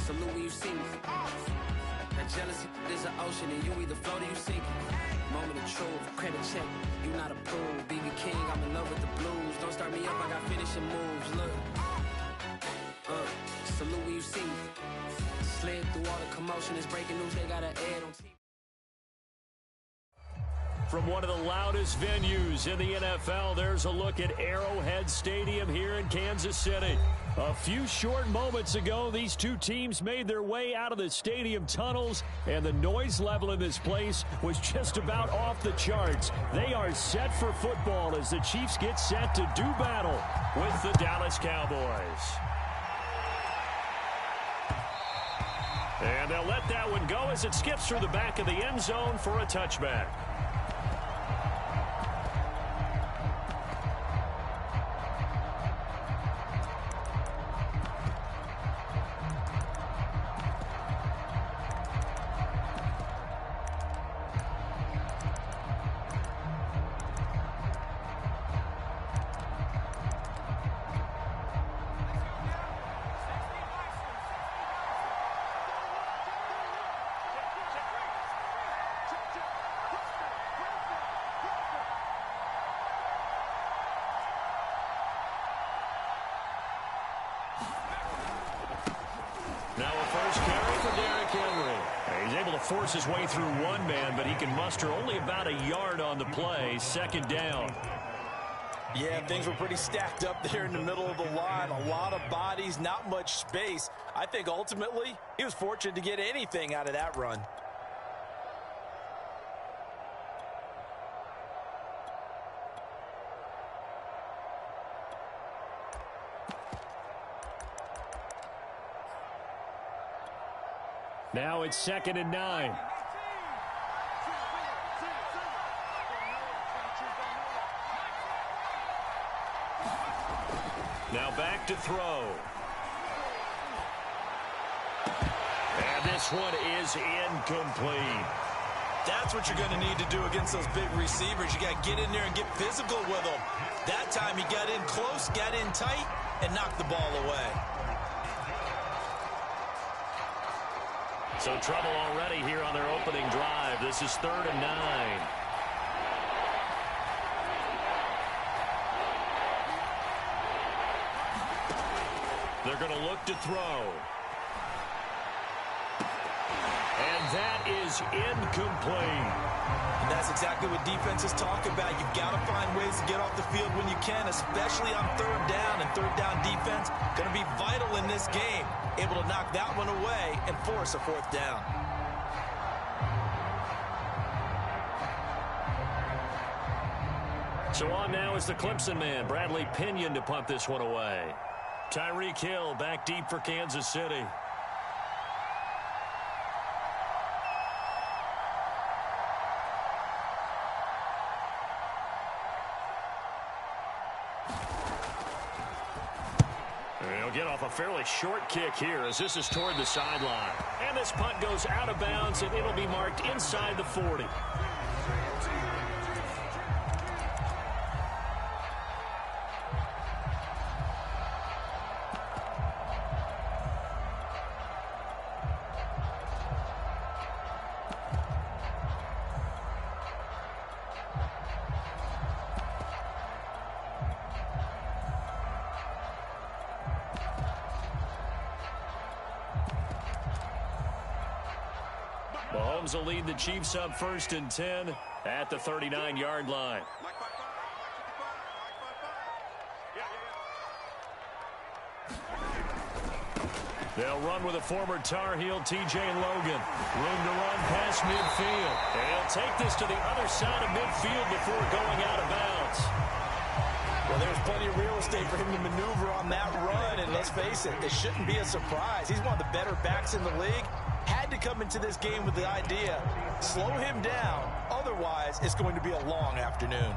salute when you see me. That jealousy is an ocean, and you either float or you sink. Moment of truth, credit check, you not approved. BB King, I'm in love with the blues. Don't start me up, I got finishing moves. Look, salute when you see me. Slid through all the commotion, it's breaking news, they got an ad on TV. From one of the loudest venues in the NFL, there's a look at Arrowhead Stadium here in Kansas City. A few short moments ago, these two teams made their way out of the stadium tunnels, and the noise level in this place was just about off the charts. They are set for football as the Chiefs get set to do battle with the Dallas Cowboys. And they'll let that one go as it skips through the back of the end zone for a touchback. Now a first carry for Derrick Henry. He's able to force his way through one man, but he can muster only about a yard on the play. Second down. Yeah, things were pretty stacked up there in the middle of the line. A lot of bodies, not much space. I think ultimately he was fortunate to get anything out of that run. Now it's 2nd and 9. Now back to throw. And this one is incomplete. That's what you're going to need to do against those big receivers. You got to get in there and get physical with them. That time he got in close, got in tight, and knocked the ball away. So trouble already here on their opening drive. This is 3rd and 9. They're going to look to throw. And that is incomplete. And that's exactly what defenses talk about. You've got to find ways to get off the field when you can, especially on 3rd down. And 3rd down defense going to be vital in this game. Able to knock that one away and force a 4th down. So on now is the Clemson man, Bradley Pinion, to punt this one away. Tyreek Hill back deep for Kansas City. He'll get off a fairly short kick here as this is toward the sideline. And this punt goes out of bounds, and it'll be marked inside the 40. Mahomes will lead the Chiefs up 1st and 10 at the 39-yard line. They'll run with a former Tar Heel, T.J. Logan. Room to run past midfield. They'll take this to the other side of midfield before going out of bounds. Well, there's plenty of real estate for him to maneuver on that run, and let's face it, it shouldn't be a surprise. He's one of the better backs in the league. Had to come into this game with the idea, slow him down, otherwise it's going to be a long afternoon.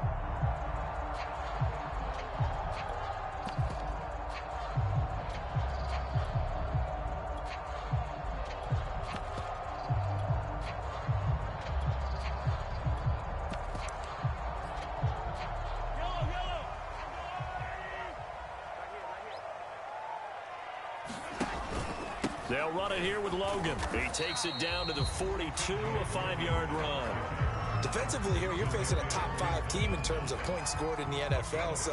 They'll run it here with Logan. He takes it down to the 42, a 5-yard run. Defensively here, you're facing a top 5 team in terms of points scored in the NFL. So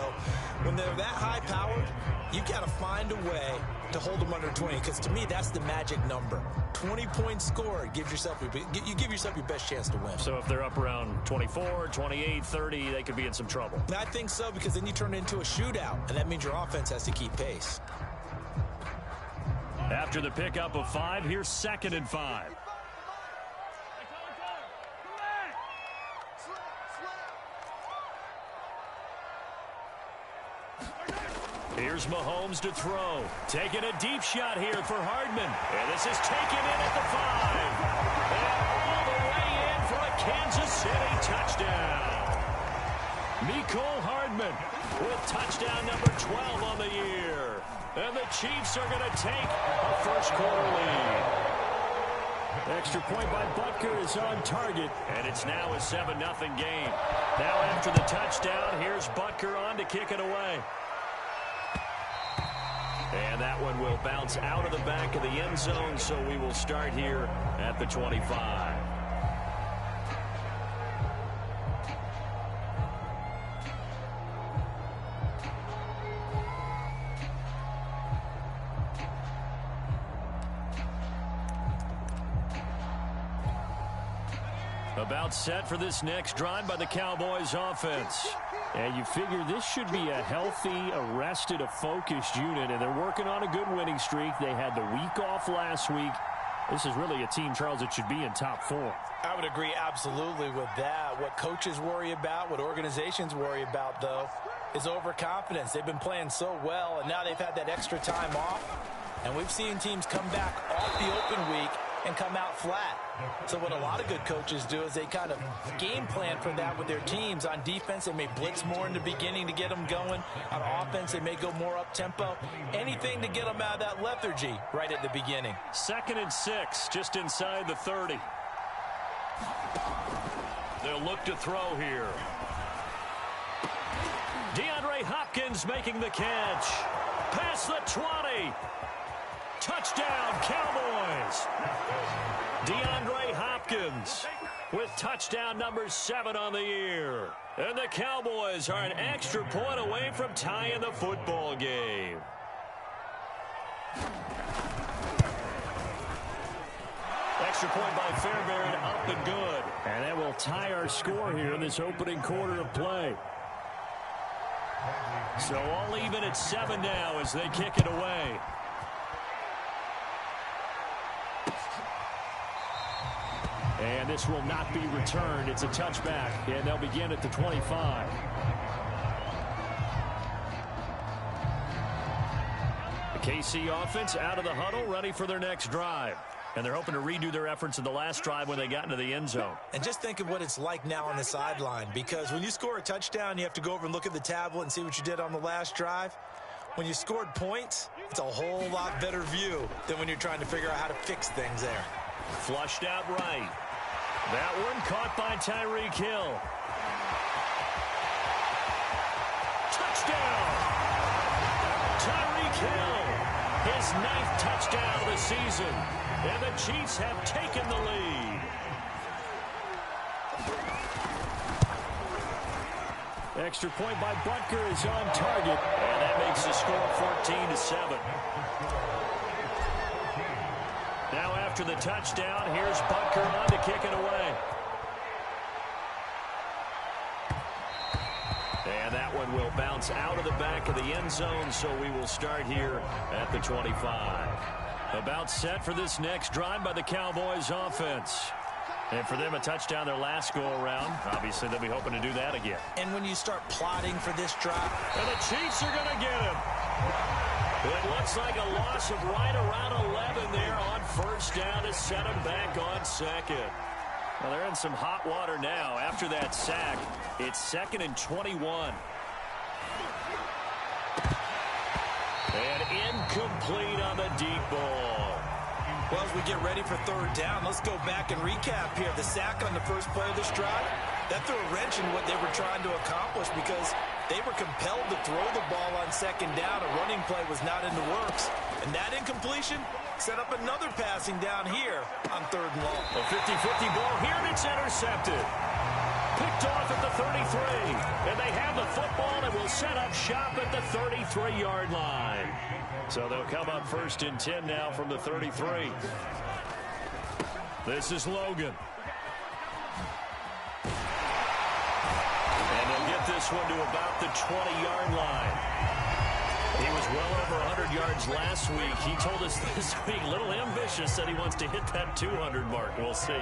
when they're that high-powered, you got to find a way to hold them under 20. Because to me, that's the magic number. 20 points scored, you give yourself your best chance to win. So if they're up around 24, 28, 30, they could be in some trouble. I think so, because then you turn it into a shootout, and that means your offense has to keep pace. After the pickup of 5, here's 2nd and 5. Here's Mahomes to throw. Taking a deep shot here for Hardman. And this is taken in at the 5. And all the way in for a Kansas City touchdown. Mecole Hardman with touchdown number 12 on the year. And the Chiefs are going to take a first-quarter lead. Extra point by Butker is on target, and it's now a 7-0 game. Now after the touchdown, here's Butker on to kick it away. And that one will bounce out of the back of the end zone, so we will start here at the 25. About set for this next drive by the Cowboys offense. And you figure this should be a healthy, arrested, a focused unit, and they're working on a good winning streak. They had the week off last week. This is really a team, Charles, that should be in top 4. I would agree absolutely with that. What coaches worry about, what organizations worry about, though, is overconfidence. They've been playing so well, and now they've had that extra time off. And we've seen teams come back off the open week and come out flat. So what a lot of good coaches do is they kind of game plan for that with their teams. On defense, they may blitz more in the beginning to get them going. On offense, they may go more up-tempo. Anything to get them out of that lethargy right at the beginning. 2nd and 6, just inside the 30. They'll look to throw here. DeAndre Hopkins making the catch. Past the 20. Touchdown, Cowboys. DeAndre Hopkins with touchdown number 7 on the year. And the Cowboys are an extra point away from tying the football game. Extra point by Fairbairn, up and good. And that will tie our score here in this opening quarter of play. So all even at 7 now as they kick it away. And this will not be returned. It's a touchback, and they'll begin at the 25. The KC offense out of the huddle, ready for their next drive. And they're hoping to redo their efforts in the last drive when they got into the end zone. And just think of what it's like now on the sideline, because when you score a touchdown, you have to go over and look at the tablet and see what you did on the last drive. When you scored points, it's a whole lot better view than when you're trying to figure out how to fix things there. Flushed out right. That one caught by Tyreek Hill. Touchdown! Tyreek Hill, his 9th touchdown of the season. And the Chiefs have taken the lead. Extra point by Butker is on target. And that makes the score 14-7. Now after the touchdown, here's Butker on to kick it away. And that one will bounce out of the back of the end zone, so we will start here at the 25. About set for this next drive by the Cowboys offense. And for them, a touchdown their last go-around. Obviously, they'll be hoping to do that again. And when you start plotting for this drive, and the Chiefs are going to get him. It looks like a loss of right around 11 there on first down to set them back on 2nd. Well, they're in some hot water now. After that sack, it's 2nd and 21. And incomplete on the deep ball. Well, as we get ready for 3rd down, let's go back and recap here. The sack on the first play of this drive, that threw a wrench in what they were trying to accomplish because they were compelled to throw the ball on 2nd down. A running play was not in the works. And that incompletion, Set up another passing down here on 3rd and long. A 50-50 ball here, and it's intercepted. Picked off at the 33. And they have the football and will set up shop at the 33-yard line. So they'll come up 1st and 10 now from the 33. This is Logan. And they'll get this one to about the 20-yard line. He was well over 100 yards last week. He told us this week, a little ambitious, that he wants to hit that 200 mark. We'll see.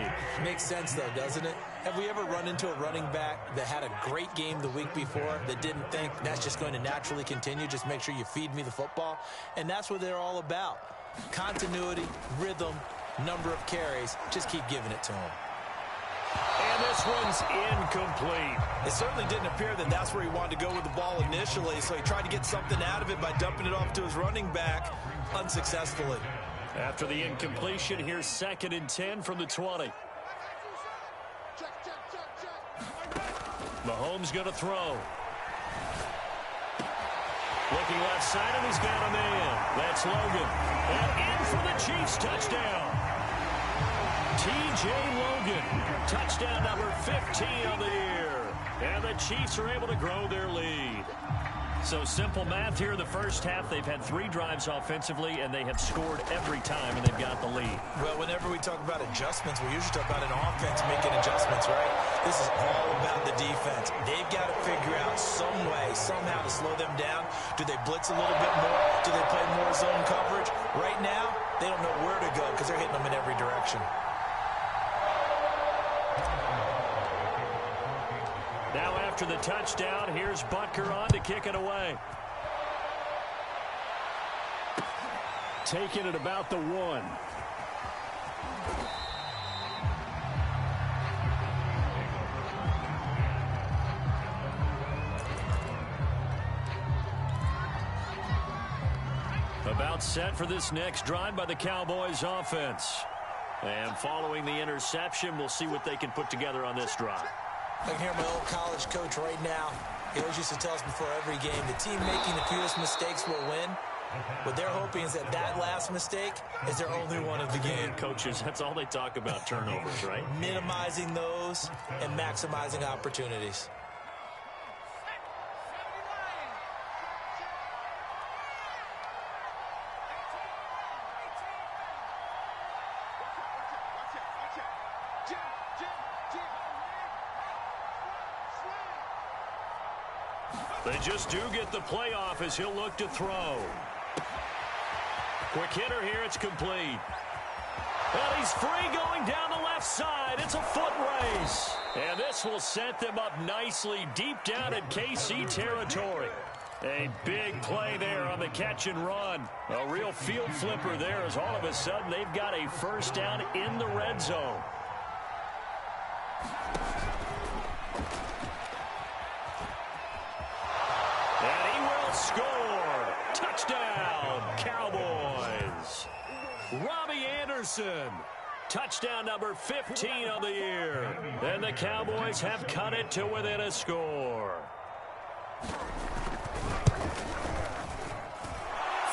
Makes sense, though, doesn't it? Have we ever run into a running back that had a great game the week before that didn't think that's just going to naturally continue? Just make sure you feed me the football. And that's what they're all about. Continuity, rhythm, number of carries. Just keep giving it to him. And this one's incomplete. It certainly didn't appear that that's where he wanted to go with the ball initially, so he tried to get something out of it by dumping it off to his running back unsuccessfully. After the incompletion, here's 2nd and 10 from the 20. Mahomes going to throw. Looking left side, and he's got a man. That's Logan. And in for the Chiefs touchdown. T.J. Logan, touchdown number 15 on the year. And the Chiefs are able to grow their lead. So simple math here in the first half. They've had 3 drives offensively, and they have scored every time, and they've got the lead. Well, whenever we talk about adjustments, we usually talk about an offense making adjustments, right? This is all about the defense. They've got to figure out some way, somehow to slow them down. Do they blitz a little bit more? Do they play more zone coverage? Right now, they don't know where to go because they're hitting them in every direction. Now after the touchdown, here's Butker on to kick it away. Taking it about the 1. About set for this next drive by the Cowboys offense. And following the interception, we'll see what they can put together on this drive. I can hear my old college coach right now. He always used to tell us before every game, the team making the fewest mistakes will win. What they're hoping is that that last mistake is their only one of the game. Coaches, that's all they talk about, turnovers, right? Minimizing those and maximizing opportunities. They just do get the playoff as he'll look to throw. Quick hitter here, it's complete. Well, he's free going down the left side. It's a foot race. And this will set them up nicely deep down in KC territory. A big play there on the catch and run. A real field flipper there as all of a sudden they've got a first down in the red zone. Score! Touchdown, Cowboys! Robbie Anderson, touchdown number 15 on the year. And the Cowboys have cut it to within a score.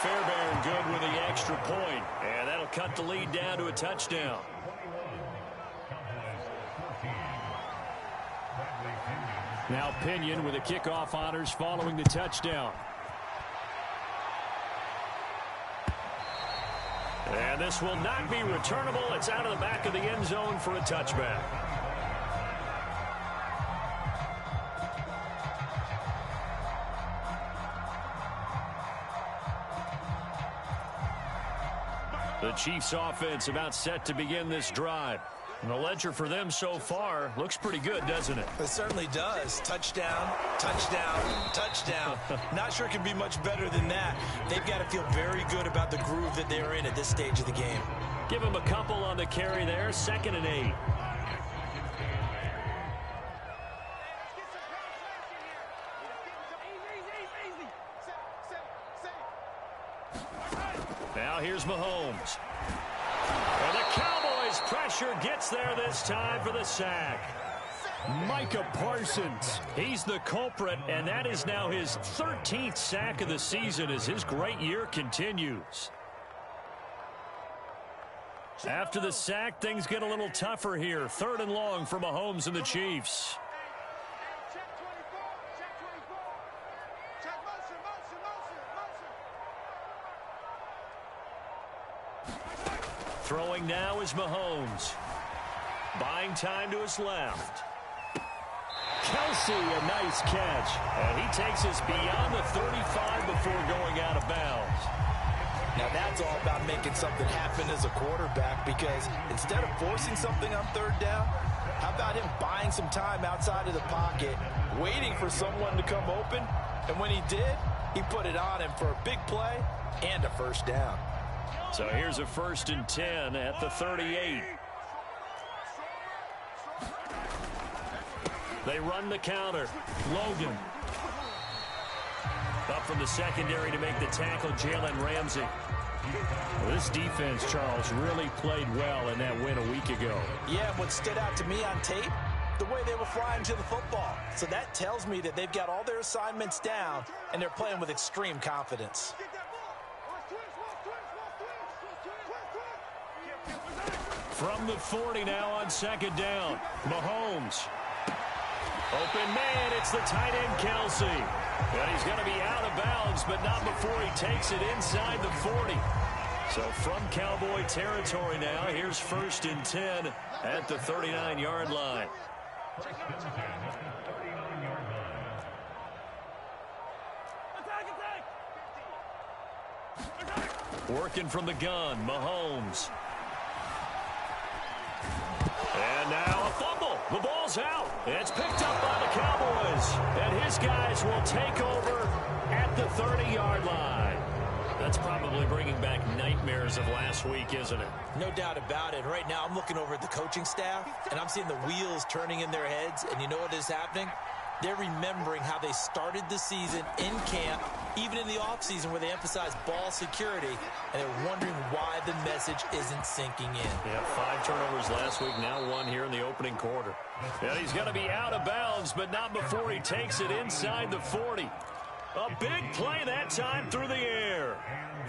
Fairbairn good with the extra point, and that'll cut the lead down to a touchdown. Now Pinion with the kickoff honors following the touchdown. And this will not be returnable. It's out of the back of the end zone for a touchback. The Chiefs offense about set to begin this drive. And the ledger for them so far looks pretty good, doesn't it? It certainly does. Touchdown, touchdown, touchdown. Not sure it can be much better than that. They've got to feel very good about the groove that they're in at this stage of the game. Give them a couple on the carry there. 2nd and 8. Now here's Mahomes. And the Cowboys pressure gets there this time for the sack. Micah Parsons, he's the culprit, and that is now his 13th sack of the season as his great year continues. After the sack, things get a little tougher here. 3rd and long for Mahomes and the Chiefs. Throwing now is Mahomes. Buying time to his left. Kelsey, a nice catch. And he takes us beyond the 35 before going out of bounds. Now that's all about making something happen as a quarterback, because instead of forcing something on 3rd down, how about him buying some time outside of the pocket, waiting for someone to come open, and when he did, he put it on him for a big play and a 1st down. So here's a 1st and 10 at the 38. They run the counter. Logan. Up from the secondary to make the tackle, Jalen Ramsey. Well, this defense, Charles, really played well in that win a week ago. Yeah, what stood out to me on tape, the way they were flying to the football. So that tells me that they've got all their assignments down, and they're playing with extreme confidence. From the 40 now on 2nd down. Mahomes. Open man, it's the tight end, Kelsey. And he's going to be out of bounds, but not before he takes it inside the 40. So from Cowboy territory now, here's 1st and 10 at the 39-yard line. Working from the gun, Mahomes. And now a fumble. The ball's out. It's picked up by the Cowboys. And his guys will take over at the 30-yard line. That's probably bringing back nightmares of last week, isn't it? No doubt about it. Right now I'm looking over at the coaching staff, and I'm seeing the wheels turning in their heads. And you know what is happening? They're remembering how they started the season in camp, even in the offseason where they emphasized ball security, and they're wondering why the message isn't sinking in. Yeah, 5 turnovers last week, now 1 here in the opening quarter. And he's going to be out of bounds, but not before he takes it inside the 40. A big play that time through the air.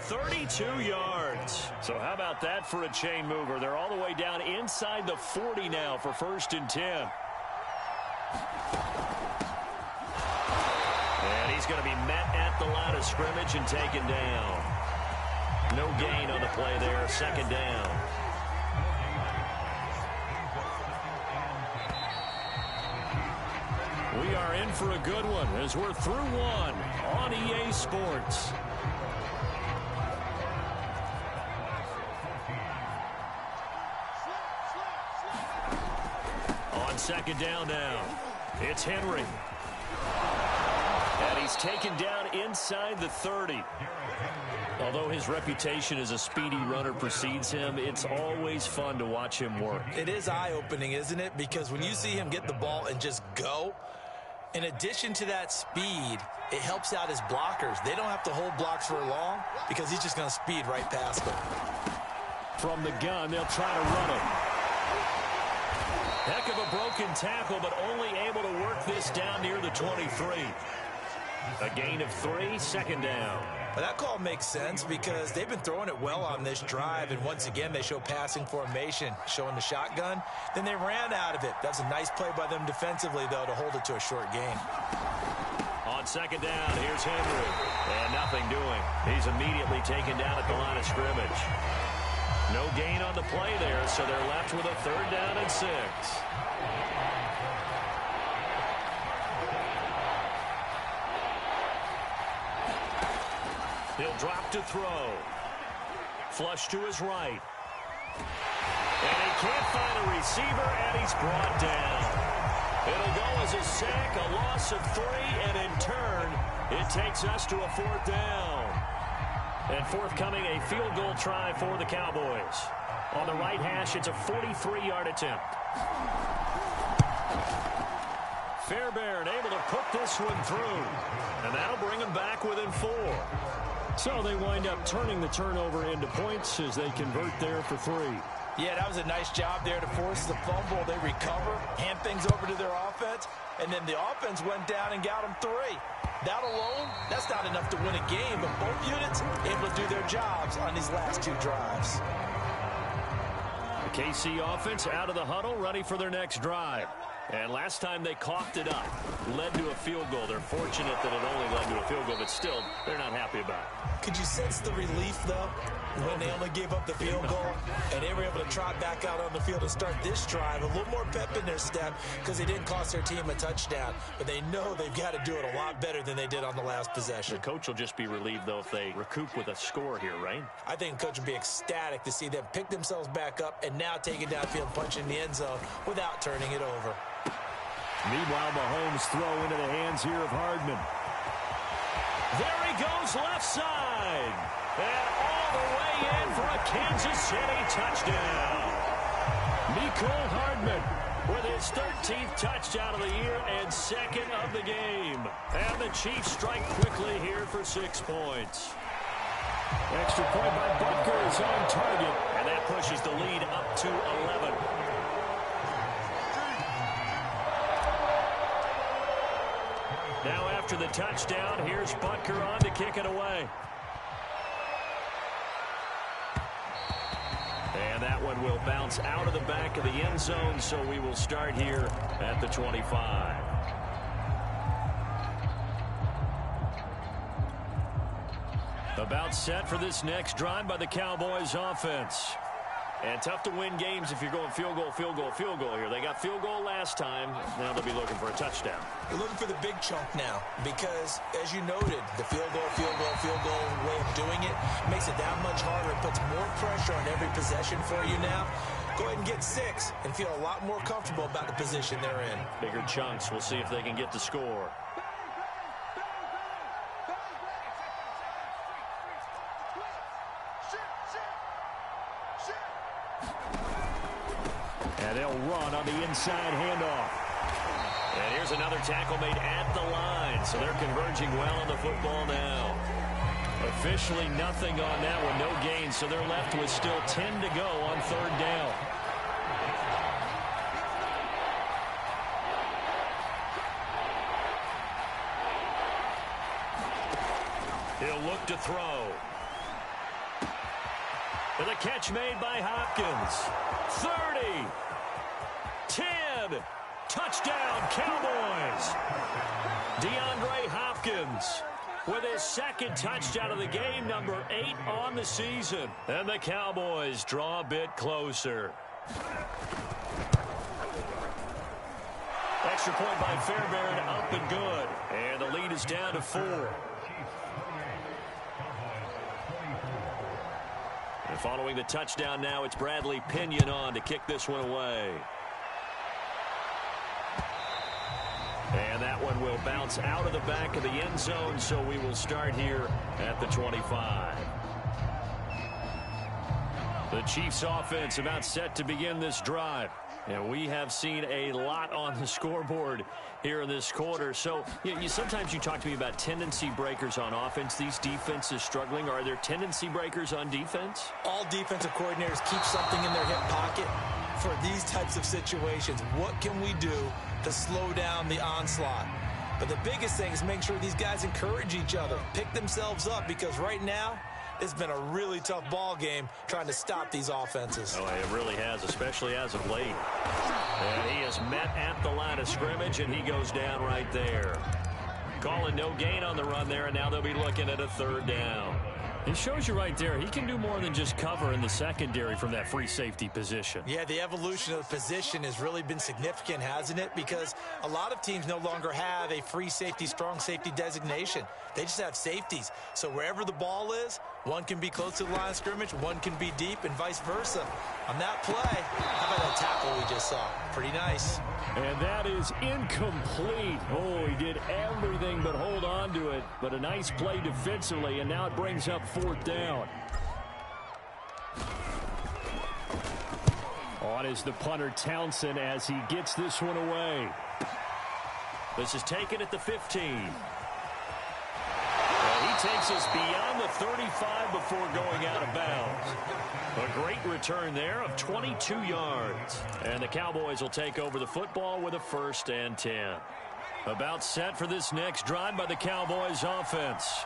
32 yards. So how about that for a chain mover? They're all the way down inside the 40 now for 1st and 10. And he's going to be met at the line of scrimmage and taken down. No gain on the play there, 2nd down. We are in for a good one as we're through 1 on EA Sports. On 2nd down now, it's Henry. And he's taken down inside the 30. Although his reputation as a speedy runner precedes him, it's always fun to watch him work. It is eye-opening, isn't it? Because when you see him get the ball and just go, in addition to that speed, it helps out his blockers. They don't have to hold blocks for long because he's just going to speed right past them. From the gun, they'll try to run him. Heck of a broken tackle, but only able to work this down near the 23. A gain of 3, 2nd down. Well, that call makes sense because they've been throwing it well on this drive, and once again they show passing formation, showing the shotgun. Then they ran out of it. That's a nice play by them defensively, though, to hold it to a short gain. On 2nd down, here's Henry. And nothing doing. He's immediately taken down at the line of scrimmage. No gain on the play there, so they're left with a 3rd down and 6. He'll drop to throw. Flush to his right. And he can't find a receiver, and he's brought down. It'll go as a sack, a loss of 3, and in turn, it takes us to a 4th down. And forthcoming, a field goal try for the Cowboys. On the right hash, it's a 43-yard attempt. Fairbairn able to put this one through. And that'll bring them back within 4. So they wind up turning the turnover into points as they convert there for 3. Yeah, that was a nice job there to force the fumble. They recover, hand things over to their offense, and then the offense went down and got them 3. That alone, that's not enough to win a game, but both units able to do their jobs on these last 2 drives. KC offense out of the huddle, ready for their next drive. And last time they coughed it up, led to a field goal. They're fortunate that it only led to a field goal, but still, they're not happy about it. Could you sense the relief, though, when they only gave up the field goal and they were able to trot back out on the field and start this drive? A little more pep in their step because they didn't cost their team a touchdown, but they know they've got to do it a lot better than they did on the last possession. The coach will just be relieved, though, if they recoup with a score here, right? I think the coach would be ecstatic to see them pick themselves back up and now take it downfield, punch in the end zone without turning it over. Meanwhile, Mahomes throw into the hands here of Hardman. There he goes left side. And all the way in for a Kansas City touchdown. Mecole Hardman with his 13th touchdown of the year and second of the game. And the Chiefs strike quickly here for 6 points. Extra point by Butker is on target. And that pushes the lead up to 11. Now after the touchdown, here's Butker on to kick it away. And that one will bounce out of the back of the end zone, so we will start here at the 25. About set for this next drive by the Cowboys offense. And tough to win games if you're going field goal, field goal, field goal here. They got field goal last time. Now they'll be looking for a touchdown. They're looking for the big chunk now because, as you noted, the field goal way of doing it makes it that much harder. It puts more pressure on every possession for you now. Go ahead and get 6 and feel a lot more comfortable about the position they're in. Bigger chunks. We'll see if they can get the score. And they'll run on the inside handoff. And here's another tackle made at the line. So they're converging well on the football now. Officially nothing on that one. No gain. So they're left with still 10 to go on 3rd down. He'll look to throw. And the catch made by Hopkins. 30. 10. Touchdown, Cowboys. DeAndre Hopkins with his 2nd touchdown of the game, number 8 on the season. And the Cowboys draw a bit closer. Extra point by Fairbairn, up and good. And the lead is down to 4. And following the touchdown now, it's Bradley Pinion on to kick this one away. And that one will bounce out of the back of the end zone, so we will start here at the 25. The Chiefs offense about set to begin this drive. And we have seen a lot on the scoreboard here in this quarter. So sometimes you talk to me about tendency breakers on offense. These defenses struggling. Are there tendency breakers on defense? All defensive coordinators keep something in their hip pocket for these types of situations. What can we do to slow down the onslaught? But the biggest thing is make sure these guys encourage each other, pick themselves up, because right now it's been a really tough ball game trying to stop these offenses. Oh, it really has, especially as of late. And he is met at the line of scrimmage, and he goes down right there. Calling no gain on the run there, and now they'll be looking at a 3rd down. It shows you right there, he can do more than just cover in the secondary from that free safety position. Yeah, the evolution of the position has really been significant, hasn't it? Because a lot of teams no longer have a free safety, strong safety designation. They just have safeties. So wherever the ball is, one can be close to the line of scrimmage, one can be deep, and vice versa. On that play, how about that tackle we just saw? Pretty nice. And that is incomplete. Oh, he did everything but hold on to it. But a nice play defensively, and now it brings up 4th down. On is the punter Townsend as he gets this one away. This is taken at the 15. He takes us beyond the 35 before going out of bounds. A great return there of 22 yards. And the Cowboys will take over the football with a 1st and 10. About set for this next drive by the Cowboys offense.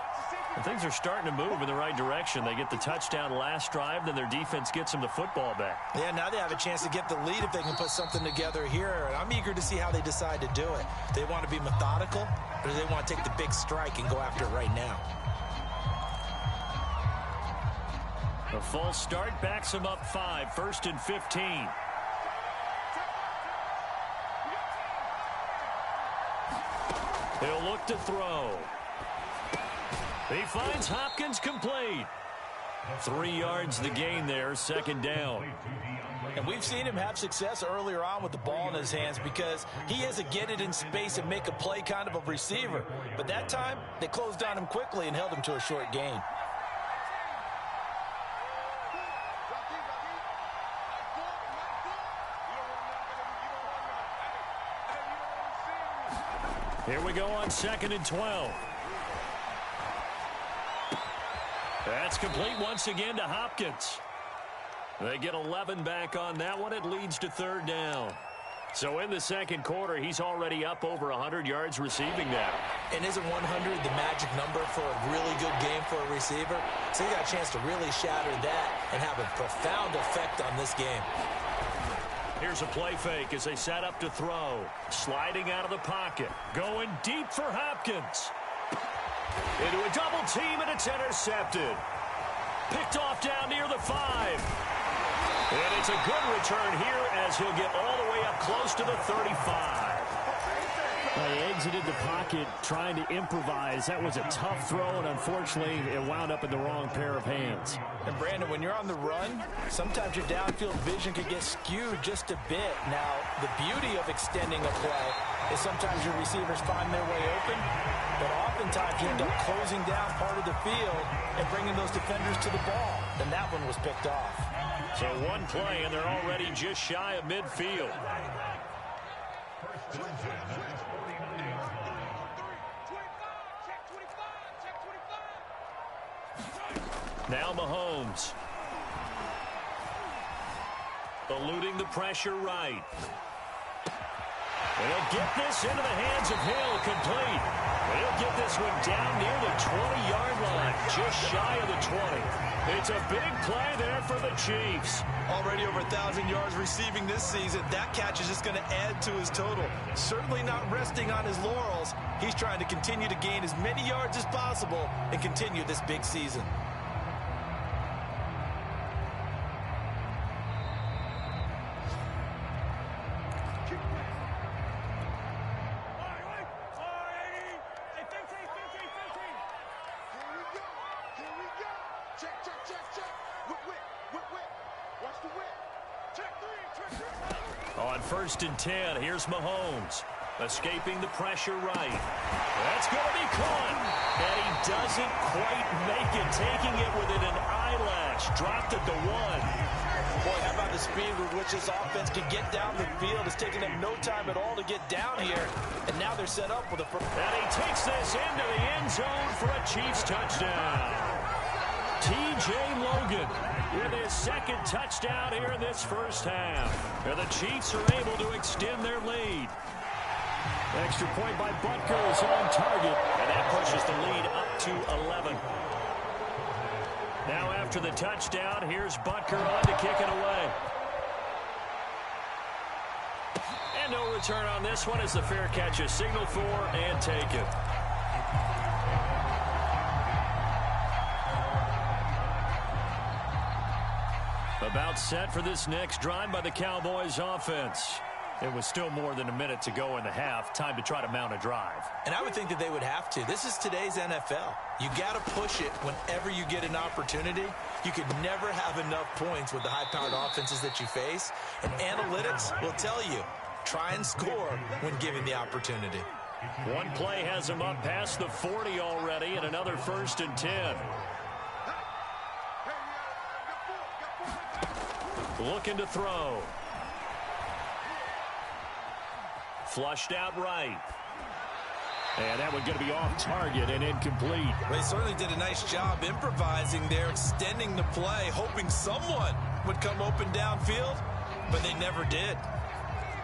And things are starting to move in the right direction. They get the touchdown last drive, then their defense gets them the football back. Yeah, now they have a chance to get the lead if they can put something together here. And I'm eager to see how they decide to do it. They want to be methodical, or do they want to take the big strike and go after it right now? A false start backs them up 5, 1st and 15. He'll look to throw. He finds Hopkins complete. 3 yards the gain there, 2nd down. And we've seen him have success earlier on with the ball in his hands because he is a get it in space and make a play kind of a receiver. But that time, they closed on him quickly and held him to a short gain. Here we go on 2nd and 12. That's complete once again to Hopkins. They get 11 back on that one. It leads to 3rd down. So in the 2nd quarter, he's already up over 100 yards receiving now. And isn't 100 the magic number for a really good game for a receiver? So he got a chance to really shatter that and have a profound effect on this game. Here's a play fake as they set up to throw. Sliding out of the pocket. Going deep for Hopkins. Into a double team, and it's intercepted. Picked off down near the 5. And it's a good return here as he'll get all the way up close to the 35. They exited the pocket trying to improvise. That was a tough throw, and unfortunately, it wound up in the wrong pair of hands. And, Brandon, when you're on the run, sometimes your downfield vision can get skewed just a bit. Now, the beauty of extending a play is sometimes your receivers find their way open, but oftentimes you end up closing down part of the field and bringing those defenders to the ball. And that one was picked off. So one play, and they're already just shy of midfield. Now Mahomes. Eluding the pressure right. And he'll get this into the hands of Hill, complete. And he'll get this one down near the 20-yard line, just shy of the 20. It's a big play there for the Chiefs. Already over 1,000 yards receiving this season. That catch is just going to add to his total. Certainly not resting on his laurels. He's trying to continue to gain as many yards as possible and continue this big season. On 1st and 10, here's Mahomes. Escaping the pressure right. That's going to be caught. And he doesn't quite make it, taking it within an eyelash. Dropped at the 1. Boy, how about the speed with which this offense can get down the field? It's taken them no time at all to get down here. And now they're set up with a... And he takes this into the end zone for a Chiefs touchdown. T.J. Logan with his 2nd touchdown here in this first half. And the Chiefs are able to extend their lead. Extra point by Butker is on target. And that pushes the lead up to 11. Now after the touchdown, here's Butker on to kick it away. And no return on this one as the fair catch is signaled for and taken. About set for this next drive by the Cowboys offense. It was still more than a minute to go in the half. Time to try to mount a drive. And I would think that they would have to. This is today's NFL. You got to push it whenever you get an opportunity. You could never have enough points with the high-powered offenses that you face. And analytics will tell you, try and score when given the opportunity. One play has them up past the 40 already, and another 1st and 10. Looking to throw. Flushed out right. And that one going to be off target and incomplete. They certainly did a nice job improvising there, extending the play, hoping someone would come open downfield, but they never did.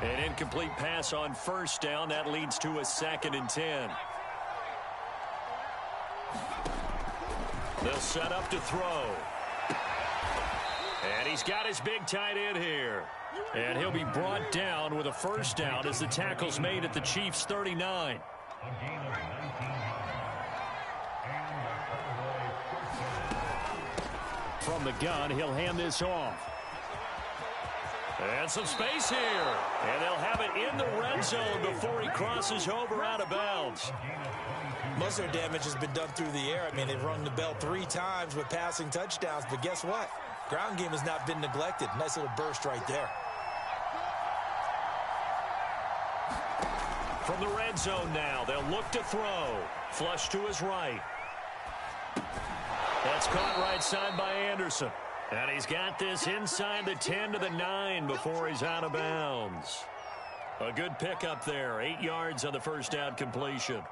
An incomplete pass on 1st down. That leads to a 2nd and 10. They'll set up to throw. And he's got his big tight end here. And he'll be brought down with a first down as the tackle's made at the Chiefs' 39. From the gun, he'll hand this off. And some space here. And they'll have it in the red zone before he crosses over out of bounds. Most of their damage has been done through the air. I mean, they've rung the bell 3 times with passing touchdowns. But guess what? Ground game has not been neglected. Nice little burst right there. From the red zone now, they'll look to throw. Flush to his right. That's caught right side by Anderson. And he's got this inside the 10 to the 9 before he's out of bounds. A good pickup there. 8 yards on the first down completion.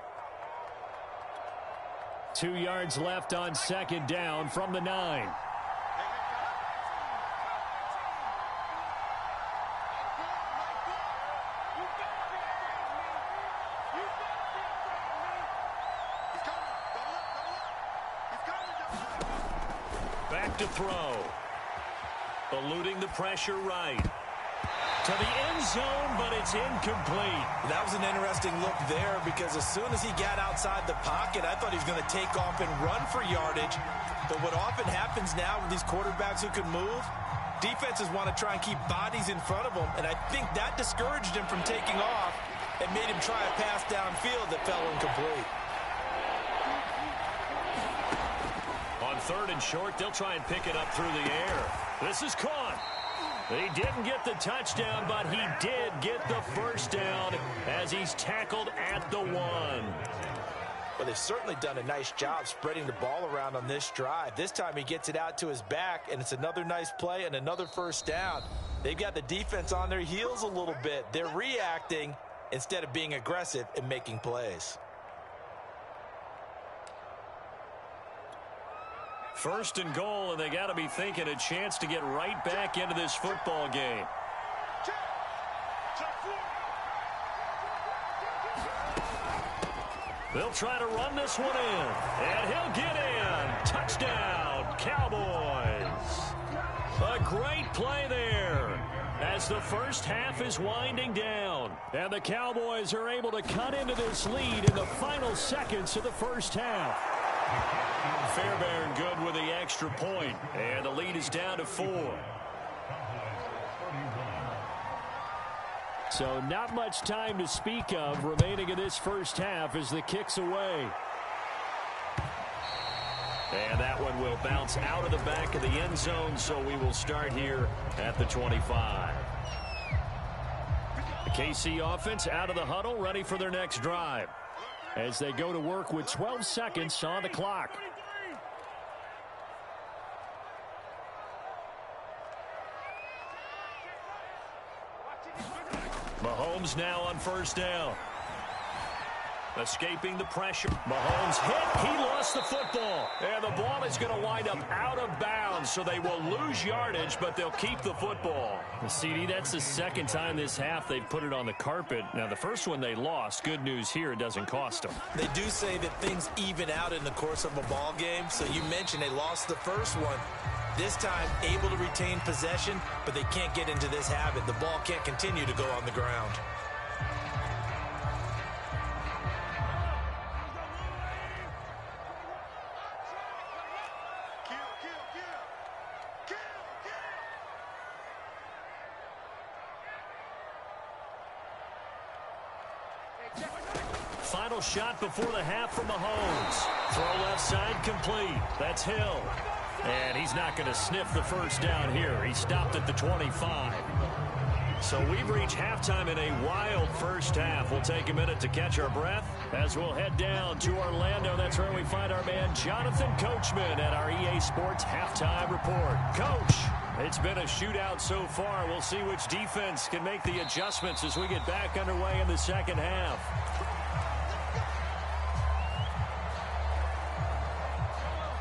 2 yards left on second down from the 9. Back to throw. Eluding the pressure right. To the end zone, but it's incomplete. That was an interesting look there because as soon as he got outside the pocket, I thought he was going to take off and run for yardage. But what often happens now with these quarterbacks who can move, defenses want to try and keep bodies in front of them, and I think that discouraged him from taking off and made him try a pass downfield that fell incomplete. On 3rd and short, they'll try and pick it up through the air. This is caught. He didn't get the touchdown, but he did get the first down as he's tackled at the 1. Well, they've certainly done a nice job spreading the ball around on this drive. This time he gets it out to his back, and it's another nice play and another first down. They've got the defense on their heels a little bit. They're reacting instead of being aggressive and making plays. 1st and goal, and they got to be thinking a chance to get right back into this football game. They'll try to run this one in, and he'll get in. Touchdown, Cowboys. A great play there as the first half is winding down. And the Cowboys are able to cut into this lead in the final seconds of the first half. Fairbairn good with the extra point, and the lead is down to 4. So not much time to speak of remaining in this first half as the kick's away. And that one will bounce out of the back of the end zone, so we will start here at the 25. The KC offense out of the huddle, ready for their next drive as they go to work with 12 seconds on the clock. Mahomes now on first down. Escaping the pressure. Mahomes hit. He lost the football. And the ball is going to wind up out of bounds, so they will lose yardage, but they'll keep the football. CD, that's the second time this half they've put it on the carpet. Now, the first one they lost. Good news here, it doesn't cost them. They do say that things even out in the course of a ball game. So you mentioned they lost the first one. This time, able to retain possession, but they can't get into this habit. The ball can't continue to go on the ground. Final shot before the half from Mahomes. Throw left side complete. That's Hill. And he's not going to sniff the first down here. He stopped at the 25. So we've reached halftime in a wild first half. We'll take a minute to catch our breath as we'll head down to Orlando. That's where we find our man Jonathan Coachman at our EA Sports Halftime Report. Coach, it's been a shootout so far. We'll see which defense can make the adjustments as we get back underway in the second half.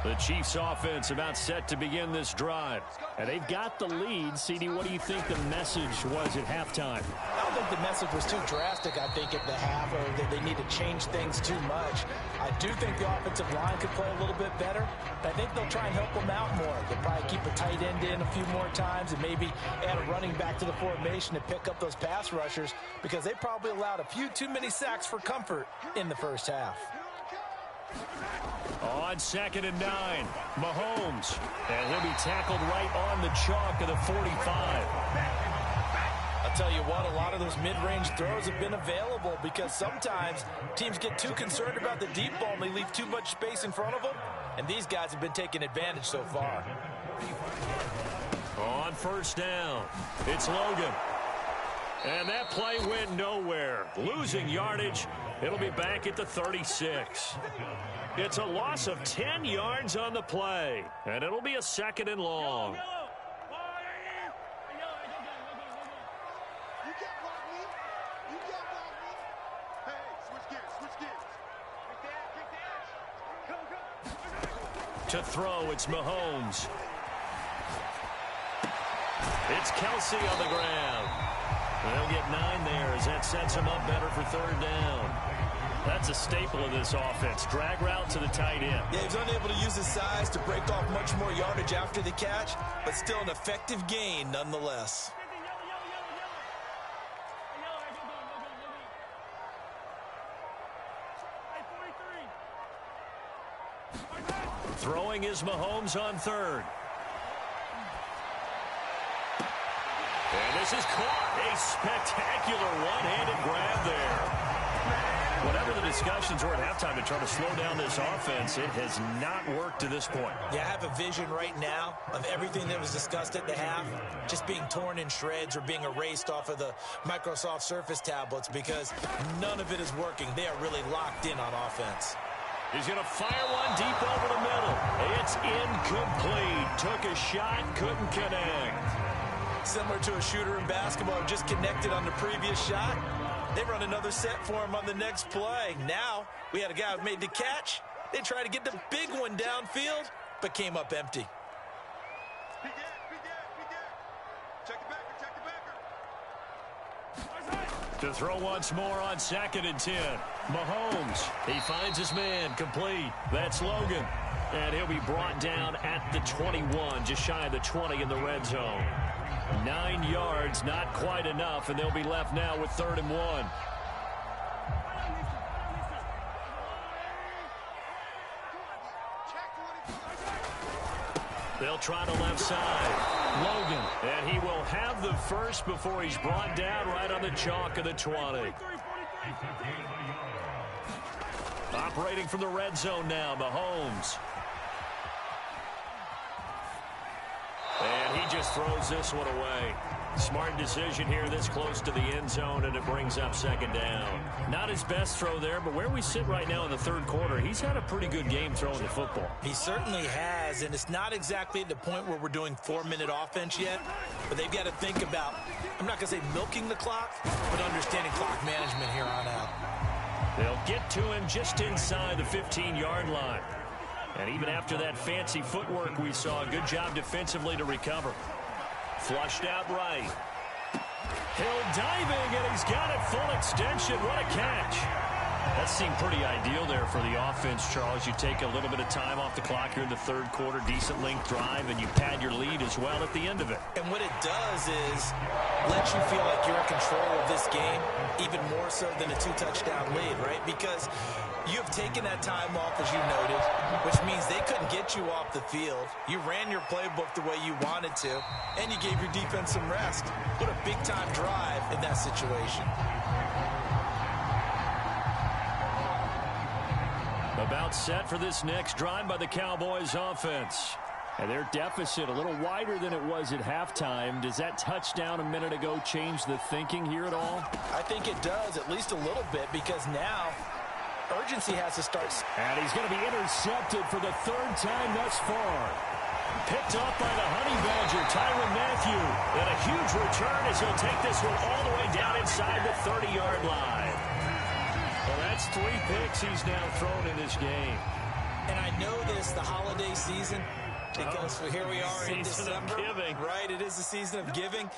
The Chiefs offense about set to begin this drive. And they've got the lead. CD, what do you think the message was at halftime? don't think the message was too drastic, I think, at the half, or that they need to change things too much. I do think the offensive line could play a little bit better. I think they'll try and help them out more. They'll probably keep a tight end in a few more times and maybe add a running back to the formation to pick up those pass rushers, because they probably allowed a few too many sacks for comfort in the first half. On 2nd and 9, Mahomes. And he'll be tackled right on the chalk of the 45. I'll tell you what, a lot of those mid-range throws have been available because sometimes teams get too concerned about the deep ball and they leave too much space in front of them, and these guys have been taking advantage so far. On 1st down, it's Logan. And that play went nowhere. Losing yardage. It'll be back at the 36. It's a loss of 10 yards on the play, and it'll be a 2nd and long. To throw, it's Mahomes. It's Kelsey on the ground. They'll get 9 there as that sets him up better for 3rd down. That's a staple of this offense. Drag route to the tight end. Yeah, he's unable to use his size to break off much more yardage after the catch, but still an effective gain nonetheless. Throwing is Mahomes on 3rd. And this is caught. A spectacular one-handed grab there. Whatever the discussions were at halftime to try to slow down this offense, it has not worked to this point. Yeah, I have a vision right now of everything that was discussed at the half just being torn in shreds or being erased off of the Microsoft Surface tablets because none of it is working. They are really locked in on offense. He's going to fire one deep over the middle. It's incomplete. Took a shot, couldn't connect. Similar to a shooter in basketball who just connected on the previous shot. They run another set for him on the next play. Now, we had a guy who made the catch. They tried to get the big one downfield, but came up empty. To throw once more on 2nd and 10. Mahomes, he finds his man, complete. That's Logan. And he'll be brought down at the 21, just shy of the 20 in the red zone. 9 yards, not quite enough, and they'll be left now with 3rd and 1. They'll try the left side. Logan, and he will have the first before he's brought down right on the chalk of the 20. Operating from the red zone now, Mahomes. And he just throws this one away. Smart decision here this close to the end zone, and it brings up 2nd down. Not his best throw there, but where we sit right now in the 3rd quarter, he's had a pretty good game throwing the football. He certainly has, and it's not exactly at the point where we're doing 4-minute offense yet, but they've got to think about, I'm not going to say milking the clock, but understanding clock management here on out. They'll get to him just inside the 15-yard line. And even after that fancy footwork we saw, good job defensively to recover. Flushed out right. Hill diving, and he's got it full extension. What a catch. That seemed pretty ideal there for the offense, Charles. You take a little bit of time off the clock here in the 3rd quarter, decent length drive, and you pad your lead as well at the end of it. And what it does is let you feel like you're in control of this game, even more so than a 2-touchdown lead, right? Because you've taken that time off, as you noted, which means they couldn't get you off the field. You ran your playbook the way you wanted to, and you gave your defense some rest. What a big-time drive in that situation. About set for this next drive by the Cowboys offense. And their deficit a little wider than it was at halftime. Does that touchdown a minute ago change the thinking here at all? I think it does, at least a little bit, because now urgency has to start. And he's going to be intercepted for the 3rd time thus far. Picked off by the Honey Badger, Tyrann Mathieu. And a huge return as he'll take this one all the way down inside the 30-yard line. Well, that's 3 picks he's now thrown in this game. And I know this, the holiday season, Because here we are in December, right? It is the season of giving.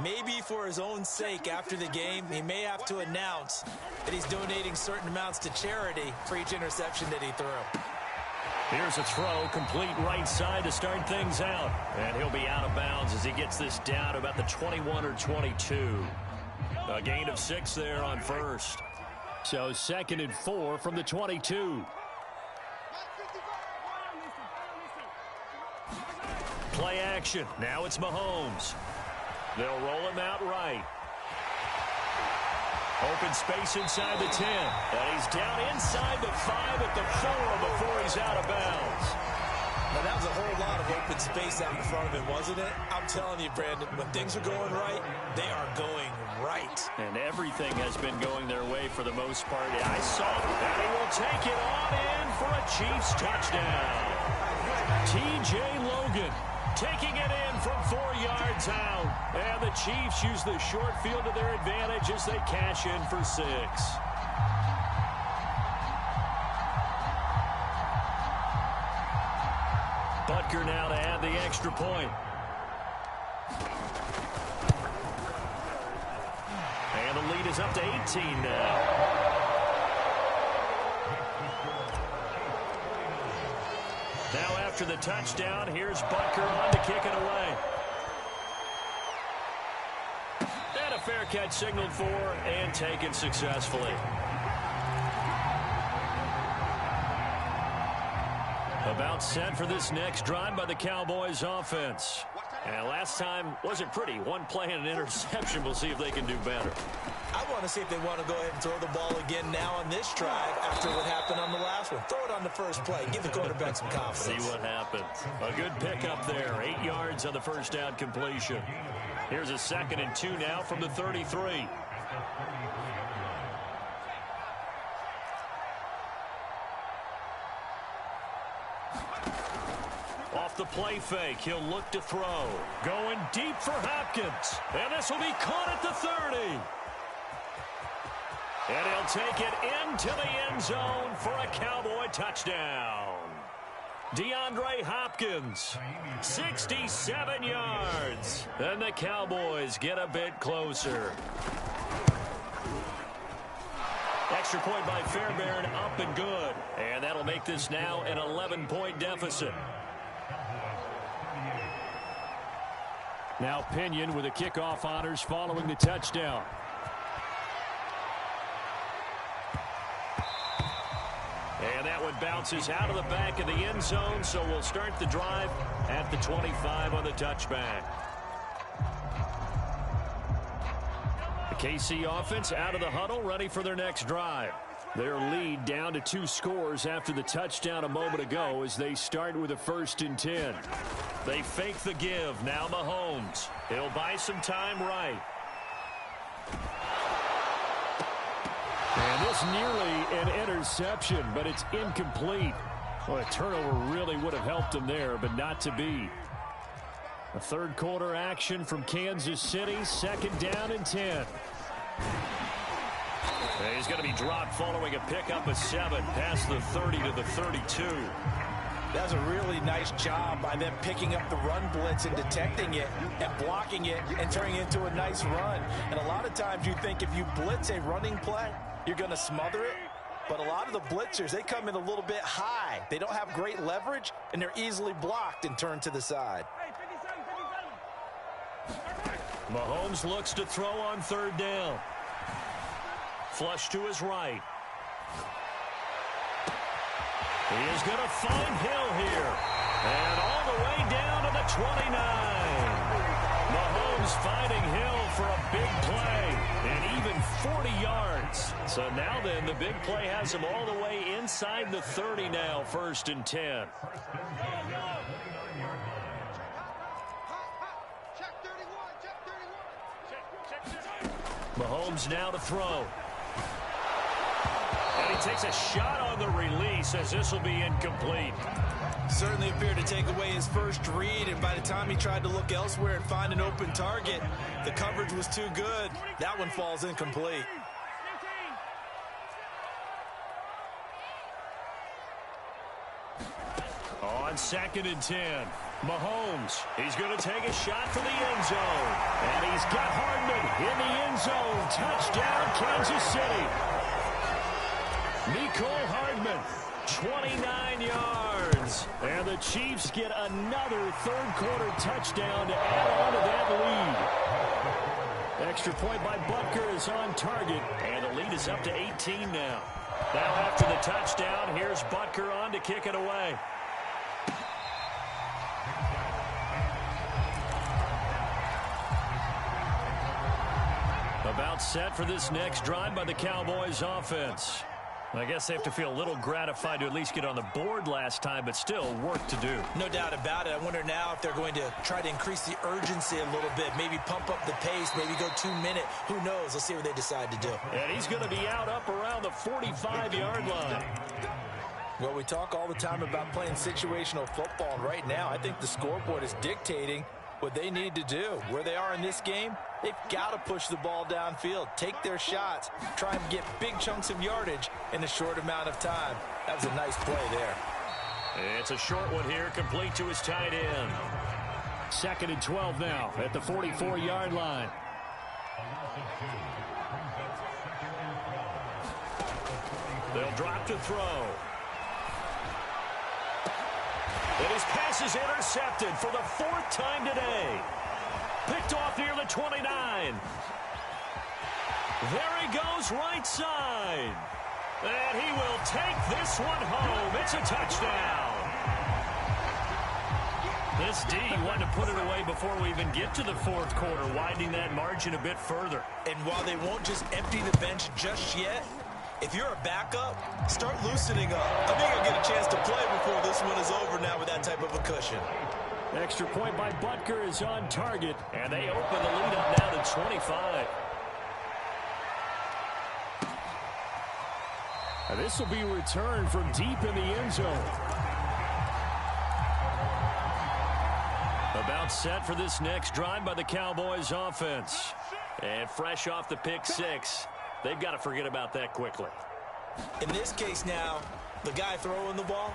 Maybe for his own sake after the game, he may have to announce that he's donating certain amounts to charity for each interception that he threw. Here's a throw, complete right side to start things out. And he'll be out of bounds as he gets this down to about the 21 or 22. A gain of 6 there on first. So 2nd and 4 from the 22. Play action. Now it's Mahomes. They'll roll him out right. Open space inside the 10. And he's down inside the 5 at the 4 before he's out of bounds. Now, that was a whole lot of open space out in front of him, wasn't it? I'm telling you, Brandon, when things are going right, they are going right. And everything has been going their way for the most part. I saw it. And he will take it on in for a Chiefs touchdown. T.J. Logan taking it in from 4 yards out. And the Chiefs use the short field to their advantage as they cash in for 6. Butker now to add the extra point. And the lead is up to 18 now. Now after the touchdown, here's Butker on to kick it away. And a fair catch signaled for and taken successfully. About set for this next drive by the Cowboys offense. And last time wasn't pretty. One play and an interception. We'll see if they can do better. I want to see if they want to go ahead and throw the ball again now on this drive after what happened on the last one. Throw it on the first play. Give the quarterback some confidence. See what happens. A good pickup there. 8 yards on the first down completion. Here's a 2nd and 2 now from the 33. Off the play fake, he'll look to throw. Going deep for Hopkins. And this will be caught at the 30. And he'll take it into the end zone for a Cowboy touchdown. DeAndre Hopkins, 67 yards. And the Cowboys get a bit closer. Extra point by Fairbairn, up and good. And that'll make this now an 11-point deficit. Now Pinion with the kickoff honors following the touchdown. And that one bounces out of the back of the end zone, so we'll start the drive at the 25 on the touchback. The KC offense out of the huddle, ready for their next drive. Their lead down to 2 scores after the touchdown a moment ago as they start with a 1st and 10. They fake the give. Now Mahomes. He'll buy some time right. And this nearly an interception, but it's incomplete. Well, a turnover really would have helped him there, but not to be. A third quarter action from Kansas City. 2nd down and 10. And he's going to be dropped following a pickup of 7 past the 30 to the 32. That was a really nice job by them picking up the run blitz and detecting it and blocking it and turning it into a nice run. And a lot of times you think if you blitz a running play, you're going to smother it. But a lot of the blitzers, they come in a little bit high. They don't have great leverage, and they're easily blocked and turned to the side. Mahomes looks to throw on 3rd down. Flush to his right. He is going to find Hill here. And all the way down to the 29. Mahomes finding Hill for a big play. And even 40 yards. So now then, the big play has him all the way inside the 30 now, 1st and 10. Mahomes now to throw. And he takes a shot on the release as this will be incomplete. Certainly appeared to take away his first read, and by the time he tried to look elsewhere and find an open target, the coverage was too good. That one falls incomplete. On 2nd and 10, Mahomes. He's going to take a shot for the end zone. And he's got Hardman in the end zone. Touchdown, Kansas City. Mecole Hardman, 29 yards. And the Chiefs get another third-quarter touchdown to add on to that lead. Extra point by Butker is on target. And the lead is up to 18 now. Now after the touchdown, here's Butker on to kick it away. About set for this next drive by the Cowboys offense. I guess they have to feel a little gratified to at least get on the board last time, but still work to do. No doubt about it. I wonder now if they're going to try to increase the urgency a little bit, maybe pump up the pace, maybe go 2-minute. Who knows? Let's see what they decide to do. And he's going to be out up around the 45-yard line. Well, we talk all the time about playing situational football, and right now I think the scoreboard is dictating what they need to do. Where they are in this game, they've got to push the ball downfield, take their shots, try and get big chunks of yardage in a short amount of time. That was a nice play there. It's a short one here, complete to his tight end. 2nd and 12 now at the 44-yard line. They'll drop to throw. And his pass is intercepted for the 4th time today. Picked off near the 29. There he goes right side. And he will take this one home. It's a touchdown. This D wanted to put it away before we even get to the 4th quarter, widening that margin a bit further. And while they won't just empty the bench just yet, if you're a backup, start loosening up. I think I'll get a chance to play before this one is over now with that type of a cushion. Extra point by Butker is on target, and they open the lead up now to 25. And this will be returned from deep in the end zone. About set for this next drive by the Cowboys offense. And fresh off the pick 6. They've got to forget about that quickly. In this case now, the guy throwing the ball,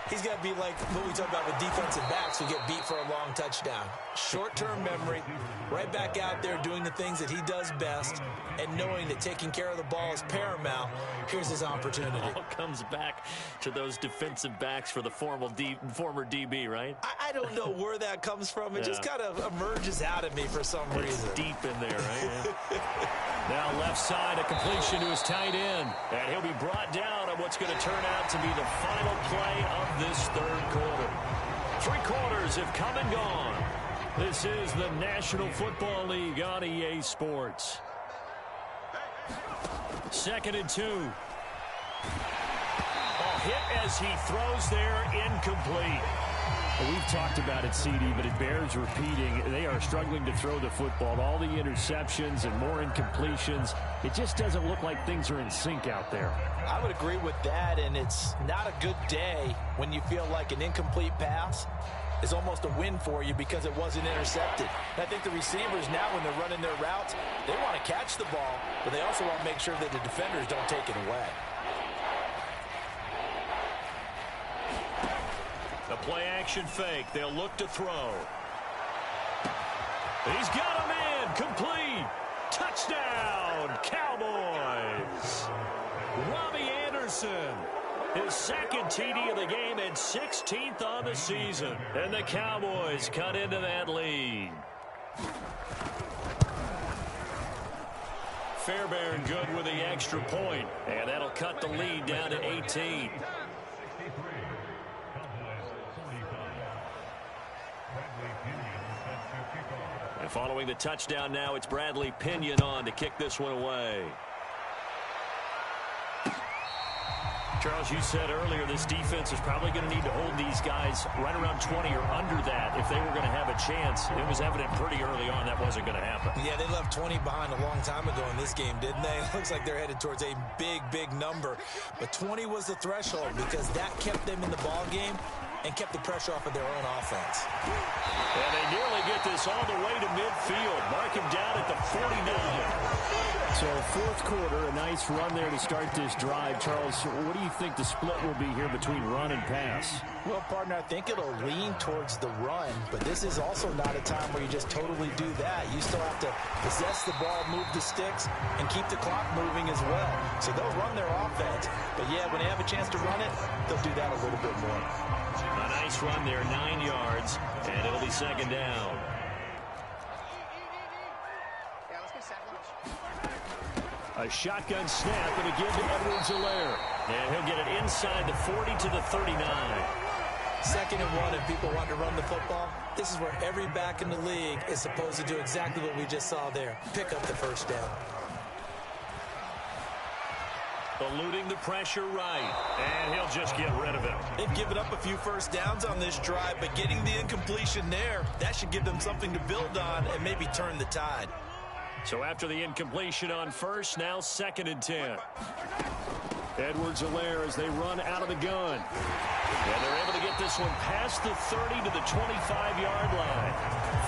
he's got to be like what we talk about with defensive backs who get beat for a long touchdown. Short-term memory, right back out there doing the things that he does best, and knowing that taking care of the ball is paramount. Here's his opportunity. It all comes back to those defensive backs for the former DB, right? I don't know where that comes from. It just kind of emerges out of me for some reason. It's deep in there, right? Now left side, a completion to his tight end. And he'll be brought down on what's going to turn out to be the final play of this 3rd quarter. 3 quarters have come and gone. This is the National Football League on EA Sports. 2nd and 2. Hit as he throws there, incomplete. Well, we've talked about it, CD, but it bears repeating. They are struggling to throw the football. All the interceptions and more incompletions. It just doesn't look like things are in sync out there. I would agree with that, and it's not a good day when you feel like an incomplete pass is almost a win for you because it wasn't intercepted. And I think the receivers now, when they're running their routes, they want to catch the ball, but they also want to make sure that the defenders don't take it away. The play-action fake. They'll look to throw. He's got a man. Complete. Touchdown, Cowboys. Robbie Anderson. His 2nd TD of the game and 16th on the season. And the Cowboys cut into that lead. Fairbairn good with the extra point. And that'll cut the lead down to 18. And following the touchdown now, it's Bradley Pinion on to kick this one away. Charles, you said earlier this defense is probably going to need to hold these guys right around 20 or under that if they were going to have a chance. It was evident pretty early on that wasn't going to happen. Yeah, they left 20 behind a long time ago in this game, didn't they? It looks like they're headed towards a big, big number. But 20 was the threshold because that kept them in the ball game and kept the pressure off of their own offense. And they nearly get this all the way to midfield. Mark him down at the 49. So fourth quarter, a nice run there to start this drive. Charles, what do you think the split will be here between run and pass? Well, partner, I think it'll lean towards the run, but this is also not a time where you just totally do that. You still have to possess the ball, move the sticks, and keep the clock moving as well. So they'll run their offense, but yeah, when they have a chance to run it, they'll do that a little bit more. A nice run there, 9 yards, and it'll be second down. A shotgun snap and a give to Edwards-Helaire. And he'll get it inside the 40 to the 39. 2nd and 1, if people want to run the football, this is where every back in the league is supposed to do exactly what we just saw there. Pick up the first down. Eluding the pressure right. And he'll just get rid of it. They've given up a few first downs on this drive, but getting the incompletion there, that should give them something to build on and maybe turn the tide. So after the incompletion on first, now 2nd and 10. Edwards-Helaire as they run out of the gun. And they're able to get this one past the 30 to the 25-yard line.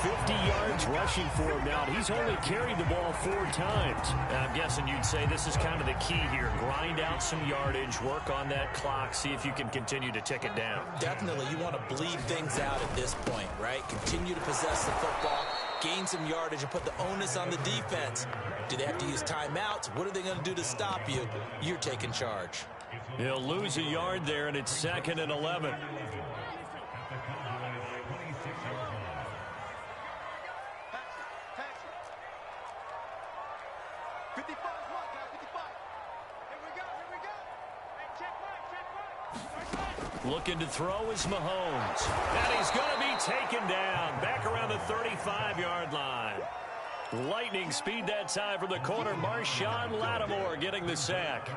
50 yards rushing for him now. He's only carried the ball 4 times. I'm guessing you'd say this is kind of the key here. Grind out some yardage, work on that clock, see if you can continue to tick it down. Definitely, you want to bleed things out at this point, right? Continue to possess the football, gain some yardage, and put the onus on the defense. Do they have to use timeouts? What are they going to do to stop you? You're taking charge. He'll lose a yard there, and it's 2nd and 11. Looking to throw is Mahomes. And he's going to be taken down back around the 35-yard line. Lightning speed that time from the corner. Marshawn Lattimore getting the sack.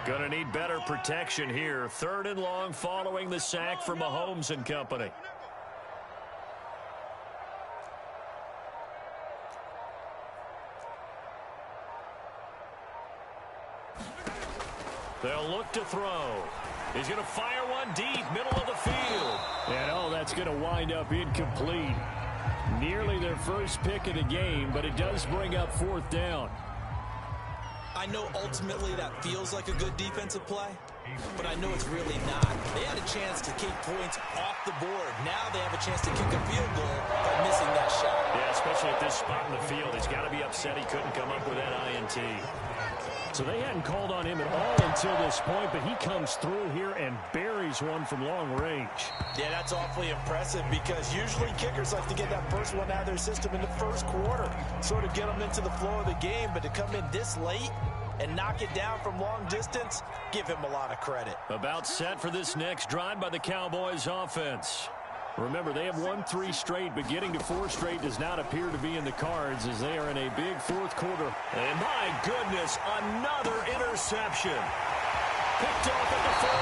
Going to need better protection here. 3rd and long following the sack for Mahomes and company. They'll look to throw. He's going to fire one deep, middle of the field. And that's going to wind up incomplete. Nearly their first pick of the game, but it does bring up 4th down. I know ultimately that feels like a good defensive play, but I know it's really not. They had a chance to keep points off the board. Now they have a chance to kick a field goal by missing that shot. Yeah, especially at this spot in the field. He's got to be upset he couldn't come up with that INT. So they hadn't called on him at all until this point, but he comes through here and buries one from long range. Yeah, that's awfully impressive because usually kickers like to get that first one out of their system in the first quarter, sort of get them into the flow of the game, but to come in this late and knock it down from long distance, give him a lot of credit. About set for this next drive by the Cowboys offense. Remember, they have won 3 straight, but getting to 4 straight does not appear to be in the cards as they are in a big 4th quarter. And my goodness, another interception. Picked off at the 40.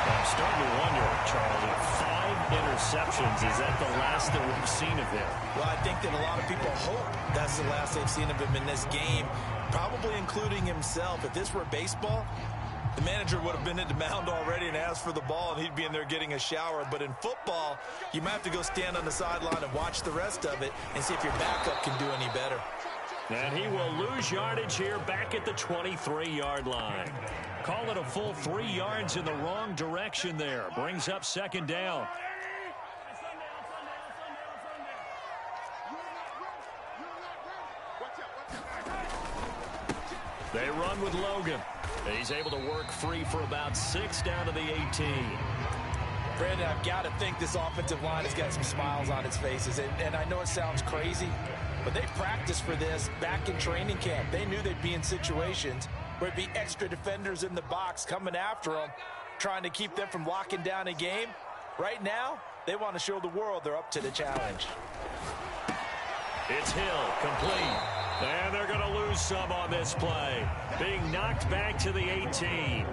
I'm starting to wonder, Charles, if 5 interceptions, is that the last that we've seen of him? Well, I think that a lot of people hope that's the last they've seen of him in this game, probably including himself. If this were baseball, the manager would have been at the mound already and asked for the ball, and he'd be in there getting a shower. But in football, you might have to go stand on the sideline and watch the rest of it and see if your backup can do any better. And he will lose yardage here back at the 23-yard line. Call it a full 3 yards in the wrong direction there. Brings up 2nd down. They run with Logan. He's able to work free for about 6 down to the 18. Brandon, I've got to think this offensive line has got some smiles on its faces. And I know it sounds crazy, but they practiced for this back in training camp. They knew they'd be in situations where it'd be extra defenders in the box coming after them, trying to keep them from locking down a game. Right now, they want to show the world they're up to the challenge. It's Hill, complete. And they're going to lose some on this play. Being knocked back to the 18.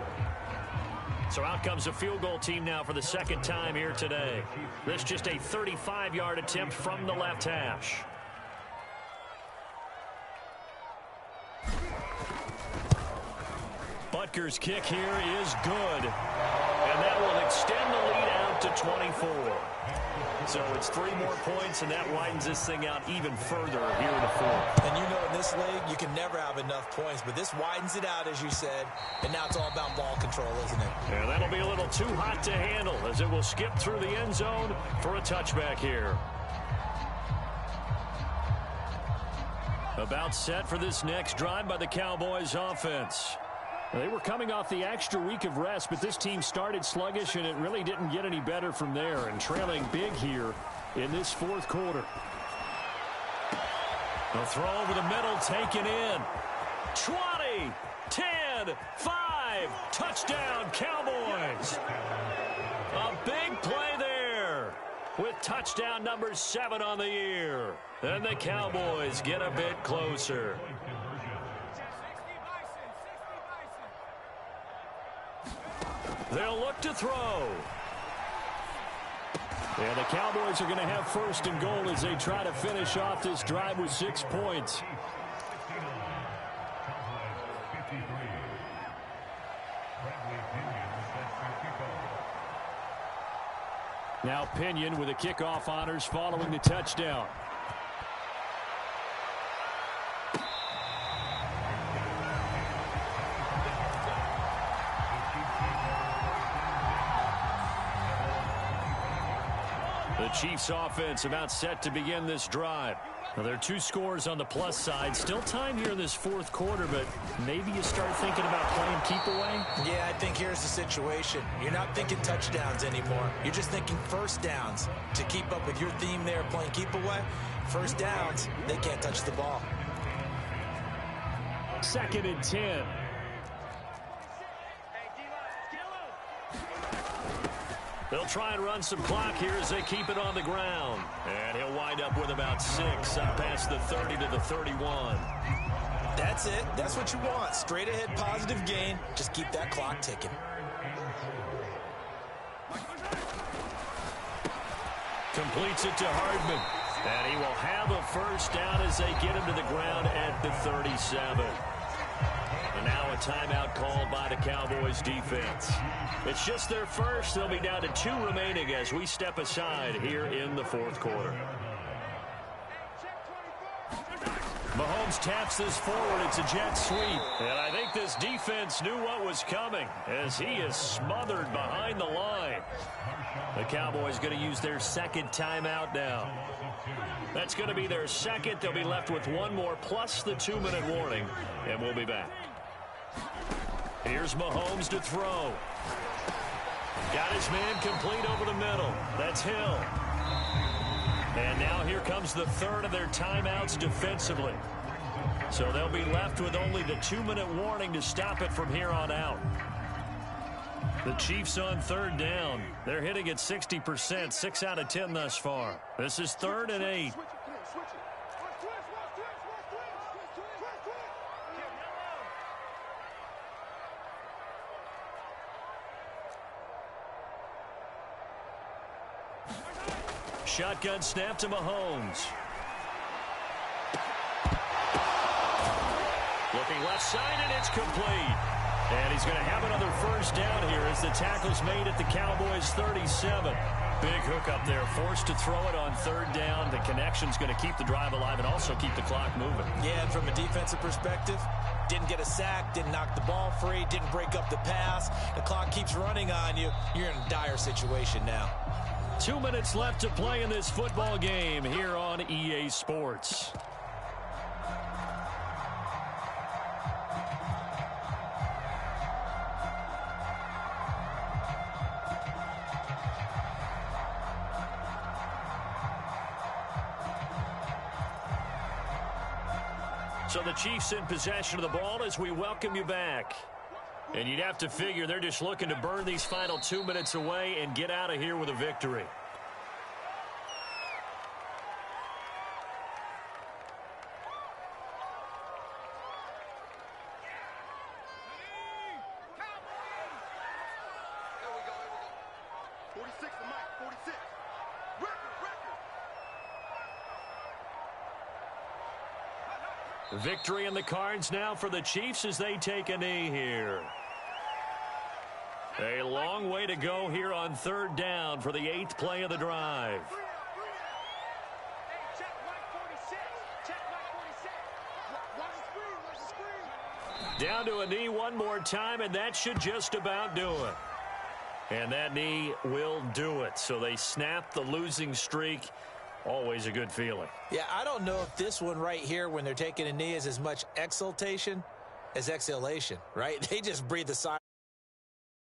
So out comes a field goal team now for the 2nd time here today. This just a 35-yard attempt from the left hash. Butker's kick here is good. And that will extend the lead out to 24. So it's 3 more points, and that widens this thing out even further here in the fourth. And you know in this league, you can never have enough points, but this widens it out, as you said, and now it's all about ball control, isn't it? Yeah, that'll be a little too hot to handle as it will skip through the end zone for a touchback here. About set for this next drive by the Cowboys offense. They were coming off the extra week of rest, but this team started sluggish, and it really didn't get any better from there, and trailing big here in this fourth quarter. A throw over the middle, taken in. 20, 10, 5, touchdown Cowboys. A big play there with touchdown number 7 on the year. And the Cowboys get a bit closer. They'll look to throw. And the Cowboys are going to have first and goal as they try to finish off this drive with 6 points. Now Pinion with the kickoff honors following the touchdown. The Chiefs offense about set to begin this drive. Now, there are 2 scores on the plus side. Still time here in this fourth quarter, but maybe you start thinking about playing keep away? Yeah, I think here's the situation. You're not thinking touchdowns anymore. You're just thinking first downs. To keep up with your theme there, playing keep away, first downs, they can't touch the ball. 2nd and 10. They'll try and run some clock here as they keep it on the ground. And he'll wind up with about 6 up past the 30 to the 31. That's it. That's what you want. Straight ahead positive gain. Just keep that clock ticking. Completes it to Hardman. And he will have a first down as they get him to the ground at the 37. And now a timeout called by the Cowboys defense. It's just their first. They'll be down to 2 remaining as we step aside here in the fourth quarter. Mahomes taps this forward. It's a jet sweep. And I think this defense knew what was coming as he is smothered behind the line. The Cowboys going to use their 2nd timeout now. That's going to be their 2nd. They'll be left with 1 more plus the 2-minute warning. And we'll be back. Here's Mahomes to throw. Got his man complete over the middle. That's Hill. And now here comes the 3rd of their timeouts defensively. So they'll be left with only the 2-minute warning to stop it from here on out. The Chiefs on 3rd down. They're hitting at 60%, 6 out of 10 thus far. This is 3rd and 8. Shotgun snap to Mahomes. Looking left side, and it's complete. And he's going to have another first down here as the tackle's made at the Cowboys' 37. Big hook up there, forced to throw it on 3rd down. The connection's going to keep the drive alive and also keep the clock moving. Yeah, and from a defensive perspective, didn't get a sack, didn't knock the ball free, didn't break up the pass. The clock keeps running on you. You're in a dire situation now. 2 minutes left to play in this football game here on EA Sports. So the Chiefs in possession of the ball as we welcome you back. And you'd have to figure they're just looking to burn these final 2 minutes away and get out of here with a victory. Victory in the cards now for the Chiefs as they take a knee here. A long way to go here on 3rd down for the 8th play of the drive. Down to a knee one more time, and that should just about do it. And that knee will do it. So they snap the losing streak. Always a good feeling. Yeah, I don't know if this one right here, when they're taking a knee, is as much exultation as exhalation, right? They just breathe a sigh.